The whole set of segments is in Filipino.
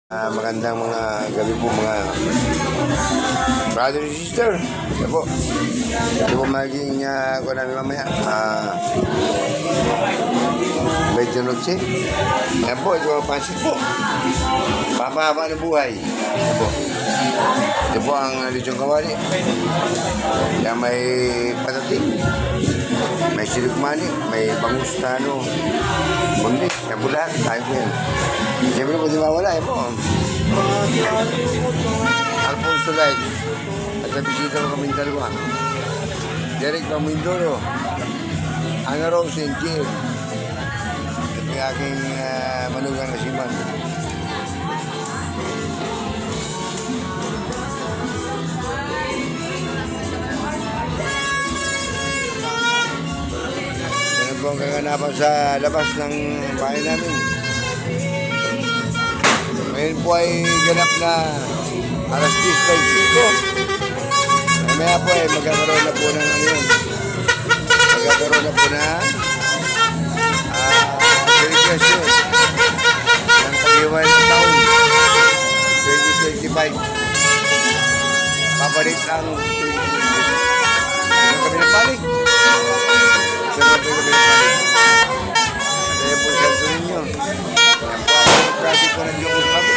Magandang mga gabi po mga brother and sister. Ito po. Ito po magiging ko namin mamaya. Medyo notse. Ayan po, ito po pansit po. Papahaba ng buhay. Ito po. Ito po ang lechong kawali. Yan may patating. May silikmani. May bangustano. Bundis. Yan po lahat. Tayo po yan. Siyempre po di mawala po. Alfonso Light. At nabisita ko kaming dalawa. Derek Pamindoro. Ana Rose and Jill. Ito yung aking manugang na si Man. Yan po ang kaganapan sa labas ng bahay namin. Ngayon po ay ganap na alas 10:05. Mamaya po ay magkakaroon na po ng ano yun. Magkakaroon na po na celebration ng pag-iwan ng taon 2025. Papalit ang 2026. Ang kami ng balik. Sarap po yung kami ng balik. At ayan po yung santo ninyo. Traffic ko ng Diyos kami.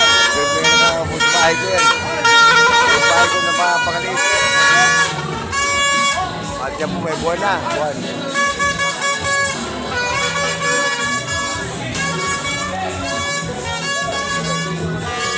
Siyempre na nakakapos sa bahay ko yan. Yung bahay ko napapakalit. At yan po may buwan na. Buwan.